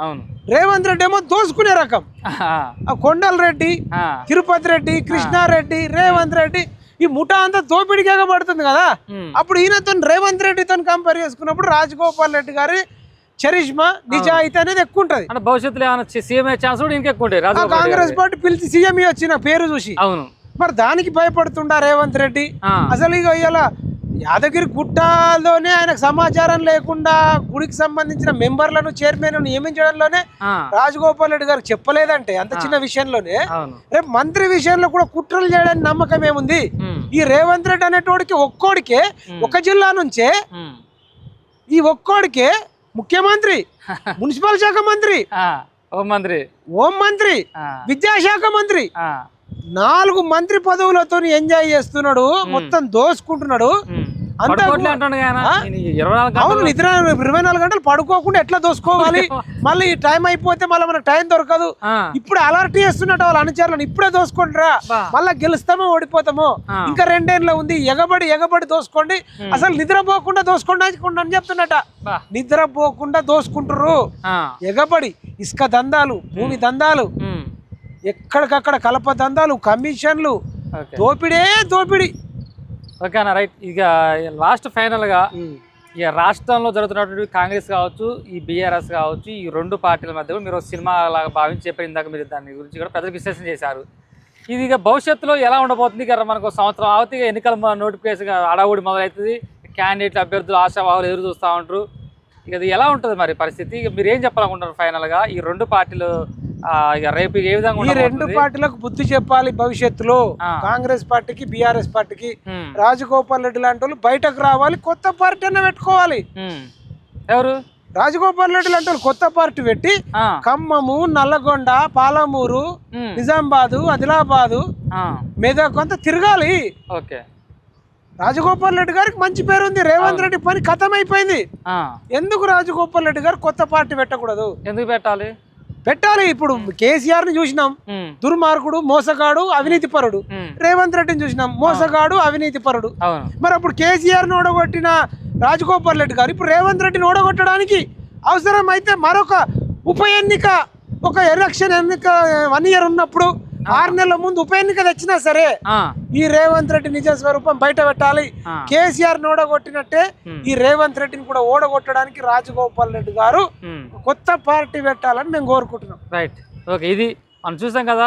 అవును, రేవంత్ రెడ్డి ఏమో దోసుకునే రకం. కొండల రెడ్డి, తిరుపతి రెడ్డి, కృష్ణారెడ్డి, రేవంత్ రెడ్డి ఈ ముఠా అంతా దోపిడిగా పడుతుంది కదా. అప్పుడు ఈయనతో రేవంత్ రెడ్డితో కంపేర్ చేసుకున్నప్పుడు రాజగోపాల్ రెడ్డి గారి చరిష్మా నిజాయితీ అనేది ఎక్కువ ఉంటది. భవిష్యత్తులో కాంగ్రెస్ పార్టీ పిలిచి సీఎం వచ్చిన పేరు చూసి అవును, మరి దానికి భయపడుతుండా రేవంత్ రెడ్డి? అసలు ఇక ఇలా యాదగిరి గుట్టలోనే ఆయనకు సమాచారం లేకుండా గుడికి సంబంధించిన మెంబర్లను చైర్మన్ నియమించడంలోనే రాజగోపాల్ రెడ్డి గారికి చెప్పలేదంటే అంత చిన్న విషయంలోనే రేపు మంత్రి విషయంలో కూడా కుట్రలు చేయడానికి నమ్మకం ఏముంది? ఈ రేవంత్ రెడ్డి అనేటోడికి ఒక్కోడికే ఒక జిల్లా నుంచే ఈ ఒక్కోడికే ముఖ్యమంత్రి, మున్సిపల్ శాఖ మంత్రి, హోం మంత్రి, విద్యాశాఖ మంత్రి, 4 మంత్రి పదవులతో ఎంజాయ్ చేస్తున్నాడు, మొత్తం దోసుకుంటున్నాడు. అవును, నిద్ర 24 గంటలు పడుకోకుండా ఎట్లా దోసుకోవాలి? మళ్ళీ టైం అయిపోతే మళ్ళీ మనకు టైం దొరకదు. ఇప్పుడు అలర్ట్ చేస్తున్నట్టు వాళ్ళ అనుచరులను, ఇప్పుడే దోసుకోండిరా, మళ్ళీ గెలుస్తామో ఓడిపోతామో, ఇంకా 2 ఏళ్ళ ఉంది, ఎగబడి దోసుకోండి, అసలు నిద్రపోకుండా దోసుకోండి అని చెప్తున్నట. నిద్రపోకుండా దోసుకుంటారు, ఎగబడి ఇసుక దందాలు, భూమి దందాలు, ఎక్కడికక్కడ కలప దందాలు, కమిషన్లు, దోపిడి. ఓకేనా, రైట్. ఇక లాస్ట్ ఫైనల్గా ఇక రాష్ట్రంలో జరుగుతున్నటువంటి కాంగ్రెస్ కావచ్చు, ఈ బీఆర్ఎస్ కావచ్చు, ఈ 2 పార్టీల మధ్య కూడా మీరు సినిమా లాగా భావించి చెప్పారు. ఇందాక మీరు దాని గురించి కూడా ప్రజలకు విశ్లేషణ చేశారు. ఇది ఇక భవిష్యత్తులో ఎలా ఉండబోతుంది? ఇక మనకు సంవత్సరం అవుతుంది, ఎన్నికల నోటిఫికేషన్ అడావుడి మొదలవుతుంది, క్యాండిడేట్లు అభ్యర్థులు ఆశావాహులు ఎదురు చూస్తూ ఉంటారు. ఇక అది ఎలా ఉంటుంది మరి పరిస్థితి? ఇక మీరు ఏం చెప్పాలనుకుంటారు ఫైనల్గా? ఈ 2 పార్టీలు ఇక రేపు ఏ విధంగా ఈ 2 పార్టీలకు బుద్ధి చెప్పాలి భవిష్యత్తులో. కాంగ్రెస్ పార్టీకి, బీఆర్ఎస్ పార్టీకి రాజగోపాల్ రెడ్డి లాంటి వాళ్ళు బయటకు రావాలి, కొత్త పార్టీ అన్న పెట్టుకోవాలి. ఎవరు? రాజగోపాల్ రెడ్డి లాంటి వాళ్ళు కొత్త పార్టీ పెట్టి ఖమ్మము, నల్లగొండ, పాలమూరు, నిజామాబాదు, ఆదిలాబాదు, మెదక్ అంతా తిరగాలి. ఓకే, రాజగోపాల్ రెడ్డి గారికి మంచి పేరు ఉంది, రేవంత్ రెడ్డి పని ఖతం అయిపోయింది. ఎందుకు రాజగోపాల్ రెడ్డి గారు కొత్త పార్టీ పెట్టకూడదు? ఎందుకు పెట్టాలి. ఇప్పుడు కేసీఆర్ ని చూసినాం, దుర్మార్గుడు, మోసగాడు, అవినీతి పరుడు. రేవంత్ రెడ్డిని చూసినాం, మోసగాడు, అవినీతి పరుడు. మరి అప్పుడు కేసీఆర్ ని ఓడగొట్టిన రాజగోపాల్ రెడ్డి గారు ఇప్పుడు రేవంత్ రెడ్డిని ఓడగొట్టడానికి అవసరం అయితే మరొక ఉప ఎన్నిక, ఒక ఎలక్షన్ ఎన్నిక 1 year ఉన్నప్పుడు 6 నెలల ముందు ఉప ఎన్నిక తెచ్చినా సరే ఈ రేవంత్ రెడ్డి నిజ స్వరూపం బయట పెట్టాలి. కేసీఆర్ ని ఓడగొట్టినట్టే ఈ రేవంత్ రెడ్డిని కూడా ఓడగొట్టడానికి రాజగోపాల్ రెడ్డి గారు కొత్త పార్టీ పెట్టాలని మేము కోరుకుంటున్నాం. Right, okay. ఇది మనం చూసాం కదా.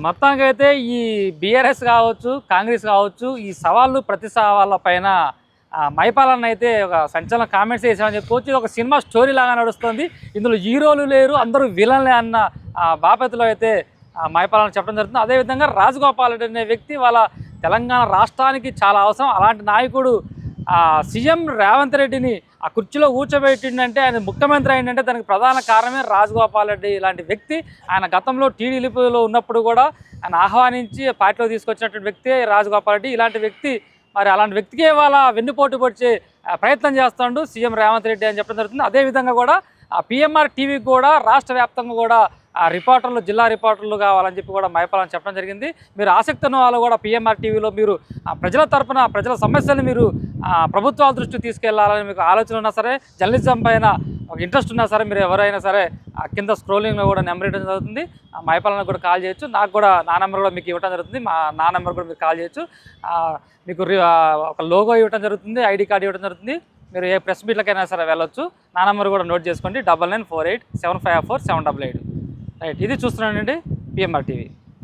మొత్తానికి అయితే ఈ బీఆర్ఎస్ కావచ్చు, కాంగ్రెస్ కావచ్చు, ఈ సవాళ్ళు ప్రతి సవాళ్ళ పైన మైపాలన్న అయితే ఒక సంచలన కామెంట్స్ చేసామని చెప్పుకోవచ్చు. ఇది ఒక సినిమా స్టోరీ లాగా నడుస్తుంది. ఇందులో హీరోలు లేరు, అందరూ విలన్లే అన్న బాపతిలో అయితే మైపాలన్న చెప్పడం జరుగుతుంది. అదేవిధంగా రాజగోపాల్ రెడ్డి అనే వ్యక్తి వాళ్ళ తెలంగాణ రాష్ట్రానికి చాలా అవసరం. అలాంటి నాయకుడు సీఎం రేవంత్ రెడ్డిని ఆ కుర్చీలో కూర్చోబెట్టిండంటే, ఆయన ముఖ్యమంత్రి అయిందంటే దానికి ప్రధాన కారణమే రాజగోపాల్ రెడ్డి ఇలాంటి వ్యక్తి. ఆయన గతంలో టీడీపీలో ఉన్నప్పుడు కూడా ఆయన ఆహ్వానించి పార్టీలో తీసుకొచ్చినటువంటి వ్యక్తి రాజగోపాల్ రెడ్డి. ఇలాంటి వ్యక్తి, మరి అలాంటి వ్యక్తికే వాళ్ళ వెన్నుపోటు పొడిచే ప్రయత్నం చేస్తాడు సీఎం రేవంత్ రెడ్డి అని చెప్పడం జరుగుతుంది. అదేవిధంగా కూడా పిఎంఆర్ టీవీకి కూడా రాష్ట్ర వ్యాప్తంగా కూడా రిపోర్టర్లు, జిల్లా రిపోర్టర్లు కావాలని చెప్పి కూడా మైపాలని చెప్పడం జరిగింది. మీరు ఆసక్తి ఉన్న వాళ్ళు కూడా పిఎంఆర్ టీవీలో మీరు ప్రజల తరపున ప్రజల సమస్యలు మీరు ప్రభుత్వాల దృష్టికి తీసుకెళ్లాలని మీకు ఆలోచన ఉన్నా సరే, జర్నలిజం పైన ఒక ఇంట్రెస్ట్ ఉన్నా సరే, మీరు ఎవరైనా సరే కింద స్క్రోలింగ్లో కూడా నెంబర్ ఇవ్వడం జరుగుతుంది. మైపాలను కూడా కాల్ చేయొచ్చు. నాకు కూడా నా నెంబర్ కూడా మీకు ఇవ్వడం జరుగుతుంది. నా నెంబర్ కూడా మీరు కాల్ చేయొచ్చు. మీకు ఒక లోగో ఇవ్వడం జరుగుతుంది, ఐడి కార్డు ఇవ్వడం జరుగుతుంది. మీరు ఏ ప్రెస్ మీట్లకైనా సరే వెళ్ళొచ్చు. నా నెంబర్ కూడా నోట్ చేసుకోండి, 9948754788. రైట్, ఇది చూస్తున్నానండి పిఎంఆర్ టీవీ.